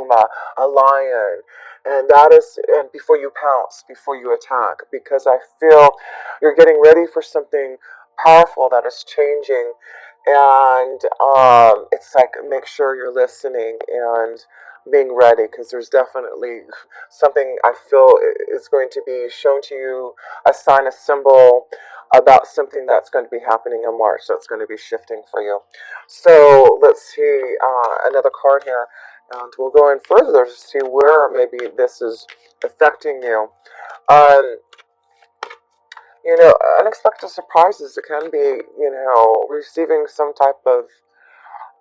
puma, a lion, and and before you pounce, before you attack, because I feel you're getting ready for something powerful that is changing, and it's like make sure you're listening and being ready, because there's definitely something I feel is going to be shown to you, a sign, a symbol about something that's going to be happening in March that's going to be shifting for you. So let's see another card here, and we'll go in further to see where maybe this is affecting you. Um, Unexpected surprises. It can be, receiving some type of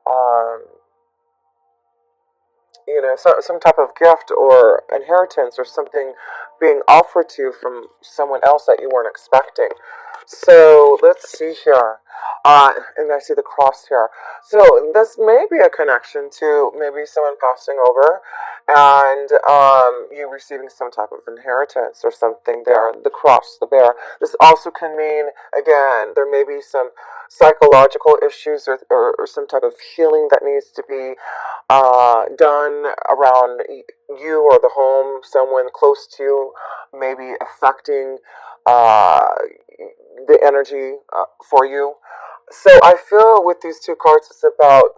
um, some type of gift or inheritance or something being offered to you from someone else that you weren't expecting. So let's see here. And I see the cross here. So this may be a connection to maybe someone passing over and you receiving some type of inheritance or something there. The cross, the bear. This also can mean, again, there may be some psychological issues or some type of healing that needs to be done around you or the home, someone close to you, maybe affecting uh, the energy for you. So I feel with these two cards, it's about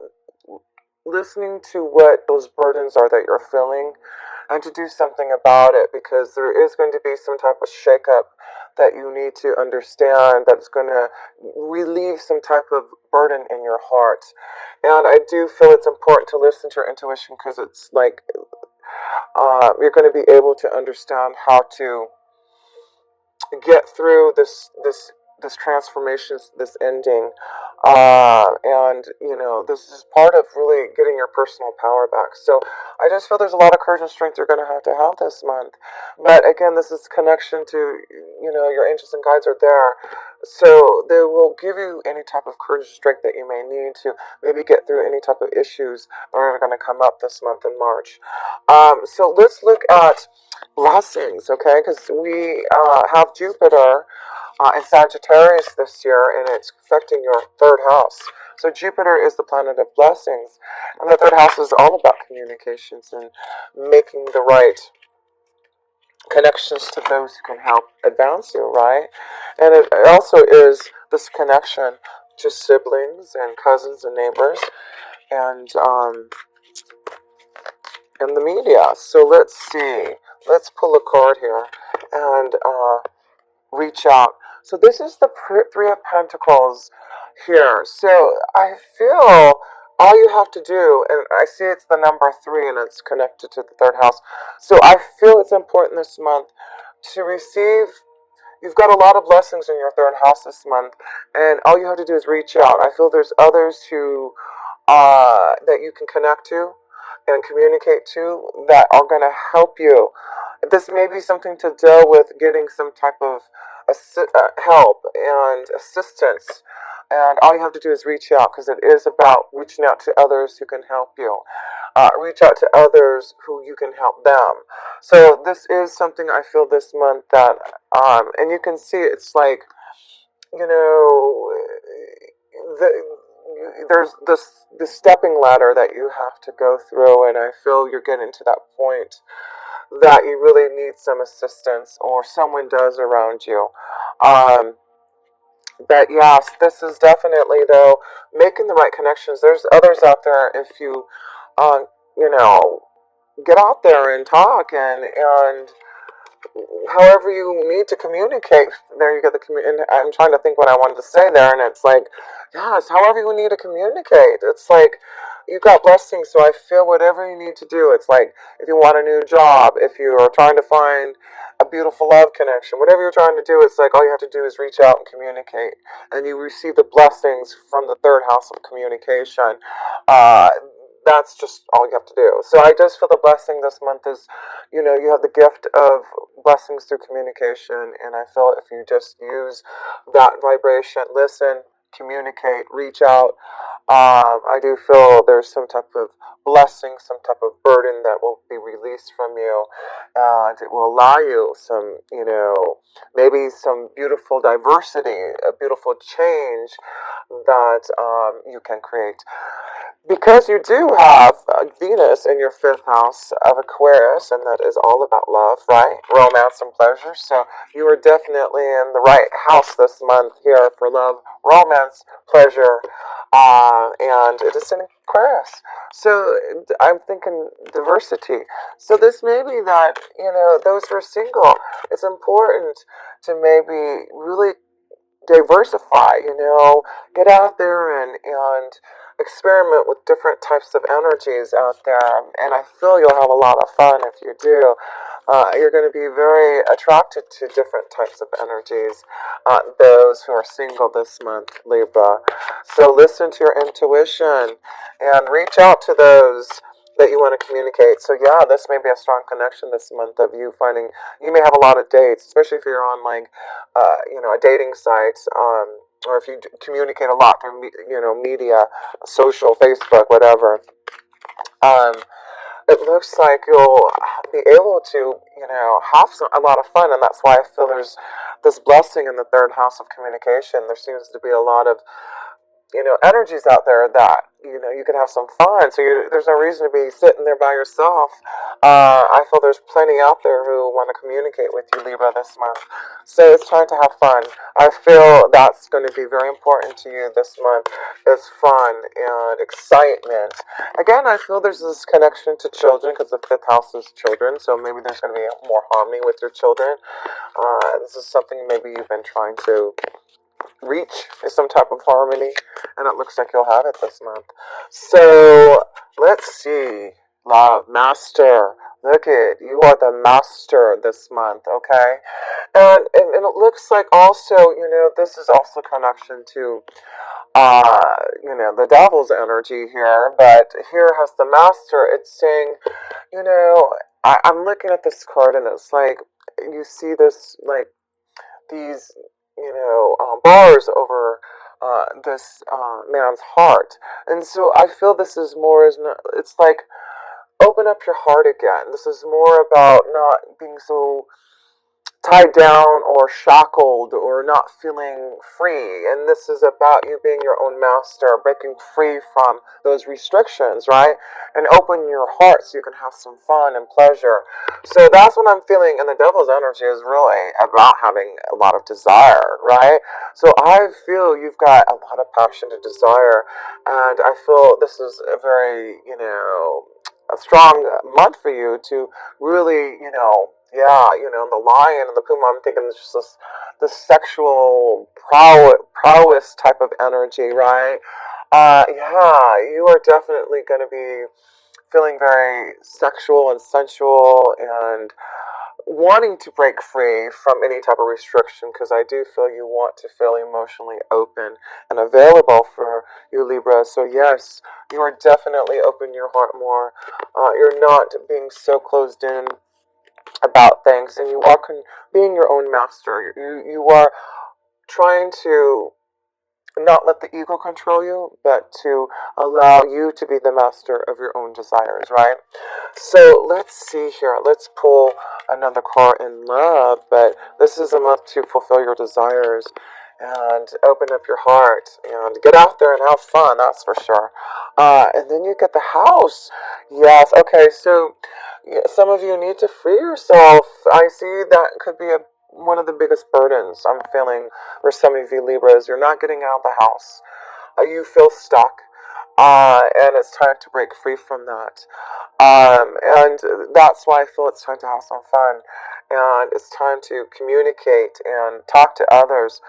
listening to what those burdens are that you're feeling and to do something about it, because there is going to be some type of shakeup that you need to understand that's going to relieve some type of burden in your heart. And I do feel it's important to listen to your intuition, because it's like you're going to be able to understand how to get through this transformation, this ending, and this is part of really getting your personal power back. So I just feel there's a lot of courage and strength you're going to have this month. But again, this is connection to your angels and guides are there, so they will give you any type of courage and strength that you may need to maybe get through any type of issues that are going to come up this month in March. So let's look at blessings, okay? Because we have Jupiter in Sagittarius this year, and it's affecting your third house. So Jupiter is the planet of blessings, and the third house is all about communications and making the right connections to those who can help advance you, right? And it also is this connection to siblings and cousins and neighbors, and the media. So let's see. Let's pull a card here and reach out. So this is the Three of Pentacles here. So I feel all you have to do, and I see it's the number 3 and it's connected to the third house. So I feel it's important this month to receive. You've got a lot of blessings in your third house this month, and all you have to do is reach out. I feel there's others who that you can connect to and communicate to that are going to help you. This may be something to deal with getting some type of help and assistance. And all you have to do is reach out, because it is about reaching out to others who can help you. Reach out to others who you can help them. So this is something I feel this month that, and you can see it's like, the there's this stepping ladder that you have to go through, and I feel you're getting to that point that you really need some assistance or someone does around you. Um, but yes, this is definitely though making the right connections. There's others out there if you, um, you know, get out there and talk and however you need to communicate. There you get and I'm trying to think what I wanted to say there, and it's like, yes, however you need to communicate. It's like you got blessings, so I feel whatever you need to do. It's like if you want a new job, if you are trying to find a beautiful love connection, whatever you're trying to do, it's like all you have to do is reach out and communicate, and you receive the blessings from the third house of communication. Uh, that's just all you have to do. So I just feel the blessing this month is, you have the gift of blessings through communication, and I feel if you just use that vibration, listen, communicate, reach out, I do feel there's some type of blessing, some type of burden that will be released from you, and it will allow you some, maybe some beautiful diversity, a beautiful change that you can create. because you do have Venus in your fifth house of Aquarius, and that is all about love, right? Romance and pleasure. So you are definitely in the right house this month here for love, romance, pleasure, and it is in Aquarius. So I'm thinking diversity. So this may be that, those who are single, it's important to maybe really diversify, get out there and experiment with different types of energies out there. And I feel you'll have a lot of fun if you do. You're going to be very attracted to different types of energies, those who are single this month, Libra. So listen to your intuition and reach out to those that you want to communicate. So yeah, this may be a strong connection this month of you finding, you may have a lot of dates, especially if you're on like a dating site, or if you communicate a lot through, media, social, Facebook, whatever. Um, it looks like you'll be able to, have a lot of fun, and that's why I feel there's this blessing in the third house of communication. There seems to be a lot of energies out there that, you can have some fun. So there's no reason to be sitting there by yourself. I feel there's plenty out there who want to communicate with you, Libra, this month. So it's time to have fun. I feel that's going to be very important to you this month, is fun and excitement. Again, I feel there's this connection to children because the fifth house is children. So maybe there's going to be more harmony with your children. This is something maybe you've been trying to reach, is some type of harmony, and it looks like you'll have it this month. So let's see. Love master, look it, you are the master this month. Okay, and it looks like also, this is also connection to the devil's energy here, but here has the master. It's saying, I'm looking at this card, and it's like you see this, like these, bars over this man's heart. And so I feel this is more, it's like, open up your heart again. This is more about not being so tied down or shackled or not feeling free. And this is about you being your own master, breaking free from those restrictions, right? And open your heart so you can have some fun and pleasure. So that's what I'm feeling. And the devil's energy is really about having a lot of desire, right? So I feel you've got a lot of passion and desire. And I feel this is a very, a strong month for you to really, yeah, the lion and the puma. I'm thinking it's just this sexual prowess type of energy, right? Yeah, you are definitely going to be feeling very sexual and sensual and wanting to break free from any type of restriction, because I do feel you want to feel emotionally open and available for you, Libra. So yes, you are definitely opening your heart more. You're not being so closed in about things, and you are being your own master. You are trying to not let the ego control you, but to allow you to be the master of your own desires, right? So let's see here. Let's pull another card in love, but this is a month to fulfill your desires and open up your heart and get out there and have fun, that's for sure. And then you get the house. Yes, okay, so yeah, some of you need to free yourself. I see that could be one of the biggest burdens I'm feeling for some of you Libras. You're not getting out of the house. You feel stuck. And it's time to break free from that. And that's why I feel it's time to have some fun. And it's time to communicate and talk to others.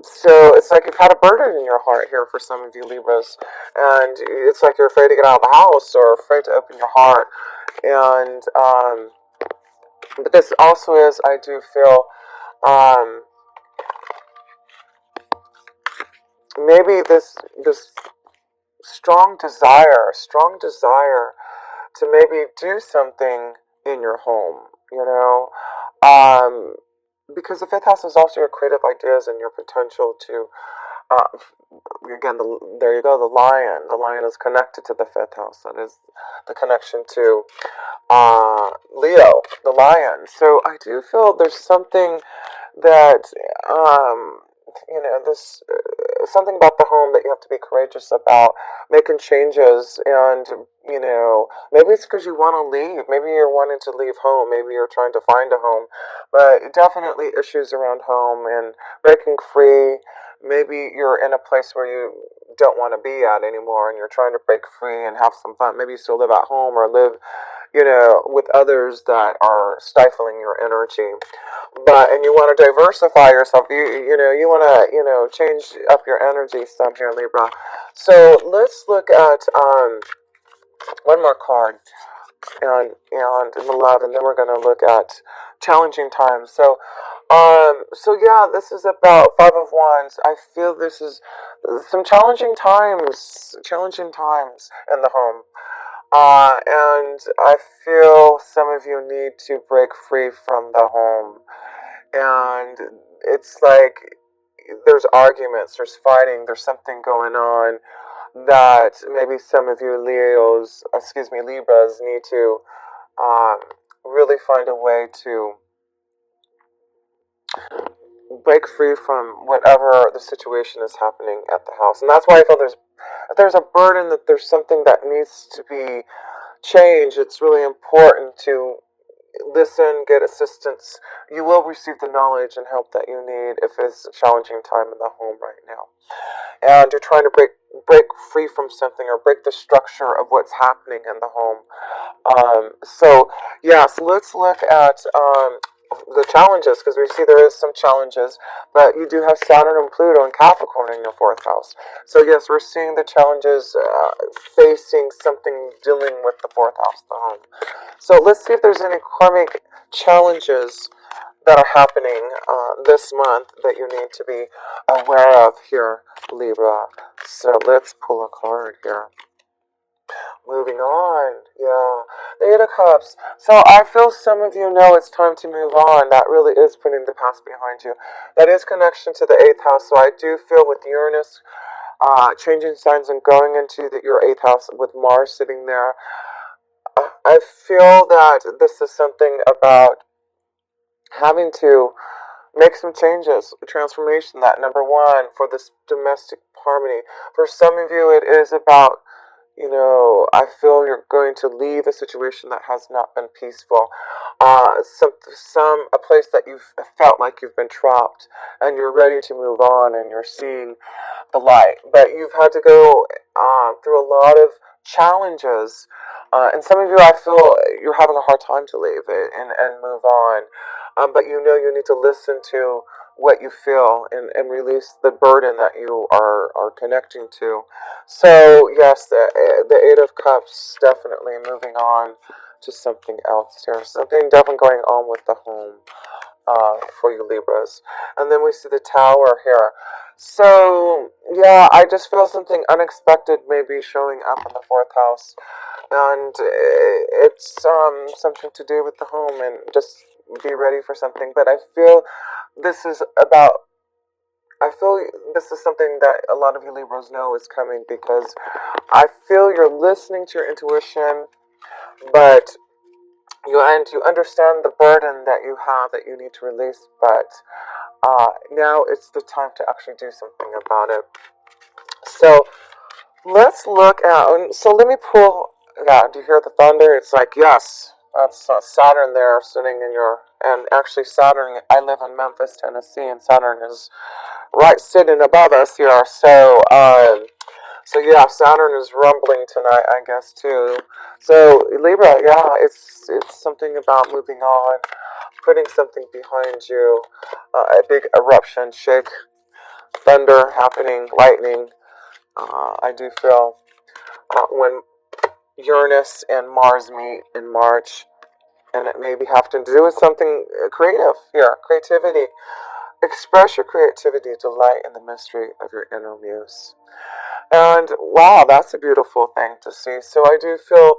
So it's like you've had a burden in your heart here for some of you Libras. And it's like you're afraid to get out of the house or afraid to open your heart. And, but this also is, I do feel, maybe this strong desire to maybe do something in your home, because the fifth house is also your creative ideas and your potential to, uh, again, there you go, the lion. The lion is connected to the fifth house. That is the connection to Leo, the lion. So I do feel there's something that, this something about the home that you have to be courageous about making changes. And maybe it's because you want to leave. Maybe you're wanting to leave home. Maybe you're trying to find a home. But definitely issues around home and breaking free. Maybe you're in a place where you don't want to be at anymore and you're trying to break free and have some fun. Maybe you still live at home or live, with others that are stifling your energy. And you want to diversify yourself. You want to change up your energy some here, Libra. So let's look at one more card and in the love, and then we're going to look at challenging times. So yeah, this is about Five of Wands. I feel this is some challenging times in the home. And I feel some of you need to break free from the home. And it's like there's arguments, there's fighting, there's something going on that maybe some of you Libras need to um, really find a way to break free from whatever the situation is happening at the house. And that's why I feel there's a burden, that there's something that needs to be changed. It's really important to listen, get assistance. You will receive the knowledge and help that you need if it's a challenging time in the home right now. And you're trying to break free from something or break the structure of what's happening in the home. So let's look at the challenges, because we see there is some challenges, but you do have Saturn and Pluto and Capricorn in your fourth house. So yes, we're seeing the challenges facing something dealing with the fourth house, the home. So let's see if there's any karmic challenges that are happening this month that you need to be aware of here, Libra. So let's pull a card here. Moving on, yeah. The Eight of Cups. So I feel some of you know it's time to move on. That really is putting the past behind you. That is connection to the 8th house. So I do feel with Uranus changing signs and going into your 8th house with Mars sitting there, I feel that this is something about having to make some changes, transformation. That number one, for this domestic harmony. For some of you, it is about, I feel you're going to leave a situation that has not been peaceful. A place that you've felt like you've been trapped, and you're ready to move on, and you're seeing the light. But you've had to go through a lot of challenges. And some of you, I feel you're having a hard time to leave it and move on. But you need to listen to what you feel and release the burden that you are connecting to. So, yes, the Eight of Cups, definitely moving on to something else here. Something definitely going on with the home for you Libras. And then we see the Tower here. So, yeah, I just feel something unexpected may be showing up in the fourth house. And it's something to do with the home, and just be ready for something. But I feel this is something that a lot of you Libras know is coming, because I feel you're listening to your intuition, but you understand the burden that you have that you need to release, but now it's the time to actually do something about it. So let's look at, so let me pull, yeah, do you hear the thunder? It's like, yes, that's Saturn there sitting and actually Saturn, I live in Memphis, Tennessee, and Saturn is right sitting above us here. So yeah, Saturn is rumbling tonight, I guess, too. So Libra, yeah, it's something about moving on, putting something behind you, a big eruption, shake, thunder happening, lightning. I do feel when Uranus and Mars meet in March, and it maybe have to do with something creative here, creativity. Express your creativity, delight in the mystery of your inner muse. And wow, that's a beautiful thing to see. So I do feel,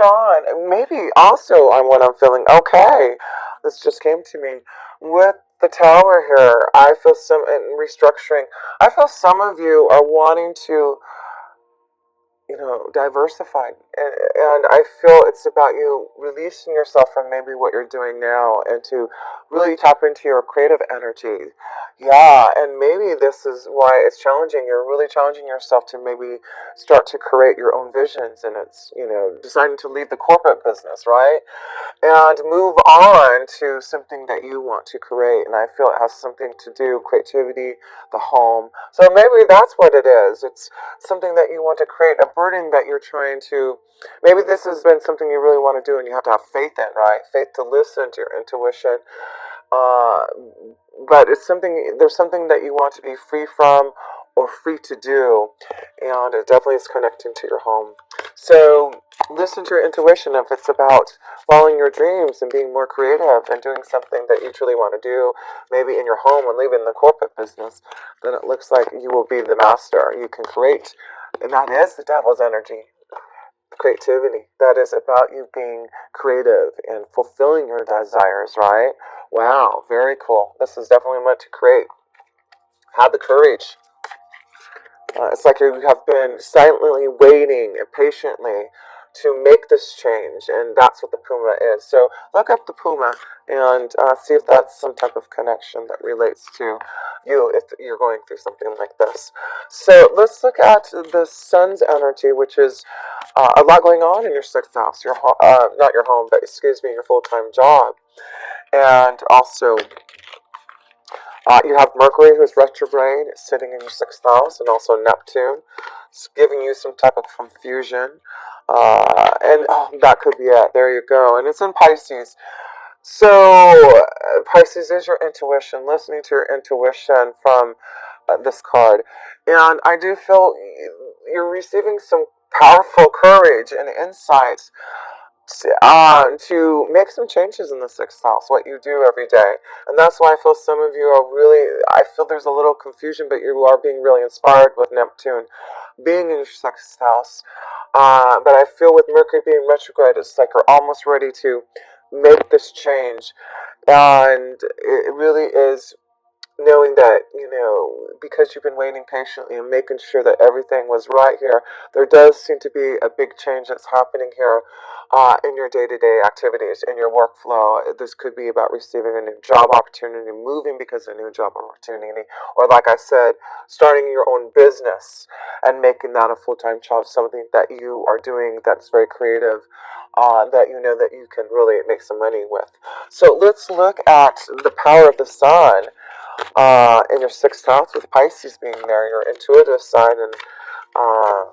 on. Maybe also on what I'm feeling. Okay, this just came to me. With the Tower here, I feel some restructuring. I feel some of you are wanting to diversified. And I feel it's about you releasing yourself from maybe what you're doing now and to really tap into your creative energy. Yeah, and maybe this is why it's challenging. You're really challenging yourself to maybe start to create your own visions, and it's, deciding to leave the corporate business, right? And move on to something that you want to create. And I feel it has something to do, creativity, the home. So maybe that's what it is. It's something that you want to create, a burden that you're trying to, maybe this has been something you really want to do and you have to have faith in, right? Faith to listen to your intuition. Uh, but there's something that you want to be free from or free to do, and it definitely is connecting to your home. So listen to your intuition. If it's about following your dreams and being more creative and doing something that you truly want to do, maybe in your home and leaving the corporate business, then it looks like you will be the master. You can create, and that is the devil's energy. Creativity. That is about you being creative and fulfilling your desires, right? Wow, very cool. This is definitely meant to create. Have the courage. It's like you have been silently waiting and patiently to make this change, and that's what the Puma is. So look up the Puma and see if that's some type of connection that relates to you if you're going through something like this. So let's look at the Sun's energy, which is a lot going on in your sixth house, not your home, but excuse me, your full-time job, and also you have Mercury, who's retrograde, sitting in your sixth house, and also Neptune. It's giving you some type of confusion. And that could be it. There you go. And it's in Pisces. So, Pisces is your intuition, listening to your intuition from this card. And I do feel you're receiving some powerful courage and insights to make some changes in the sixth house, what you do every day. And that's why I feel some of you are really, I feel there's a little confusion, but you are being really inspired with Neptune being in your sixth house. But I feel with Mercury being retrograde, it's like you're almost ready to make this change. And it really is knowing that, because you've been waiting patiently and making sure that everything was right here, there does seem to be a big change that's happening here in your day-to-day activities, in your workflow. This could be about receiving a new job opportunity, moving because of a new job opportunity, or like I said, starting your own business and making that a full-time job, something that you are doing that's very creative, that you know that you can really make some money with. So let's look at the power of the sun in your sixth house, with Pisces being there, your intuitive side, and uh,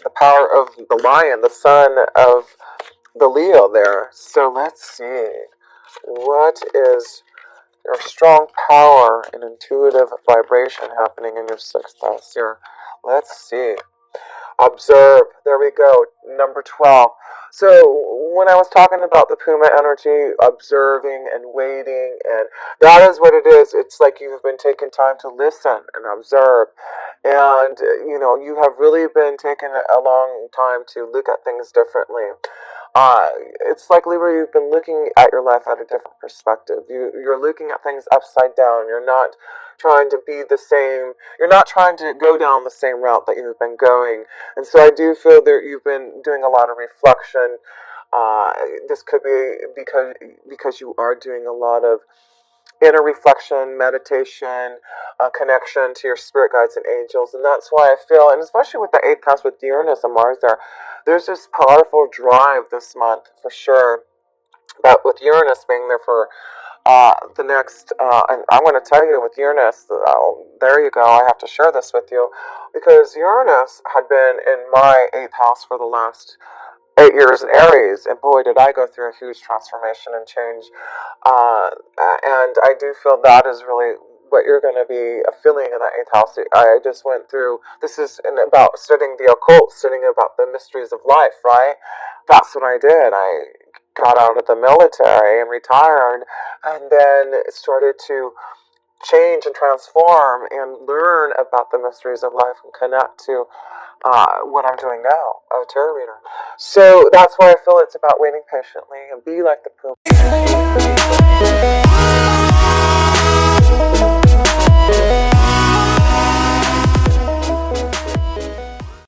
the power of the lion, the son of the Leo there. So let's see. What is your strong power and intuitive vibration happening in your sixth house here? Let's see. Observe. There we go. Number 12. So when I was talking about the Puma energy, observing and waiting, and that is what it is. It's like you have been taking time to listen and observe. And, you have really been taking a long time to look at things differently. It's like, Libra, you've been looking at your life at a different perspective. You're looking at things upside down. You're not trying to be the same. You're not trying to go down the same route that you've been going. And so I do feel that you've been doing a lot of reflection. This could be because you are doing a lot of inner reflection, meditation, connection to your spirit guides and angels. And that's why I feel, and especially with the 8th house with Uranus and Mars there's this powerful drive this month for sure. But with Uranus being there for the next, and I'm going to tell you with Uranus, there you go, I have to share this with you, because Uranus had been in my 8th house for the last 8 years in Aries, and boy, did I go through a huge transformation and change. And I do feel that is really what you're going to be feeling in that 8th house. I just went through, this is about studying the occult, studying about the mysteries of life, right? That's what I did. I got out of the military and retired, and then started to change and transform and learn about the mysteries of life and connect to what I'm doing now, a tarot reader. So that's why I feel it's about waiting patiently and be like the Puma.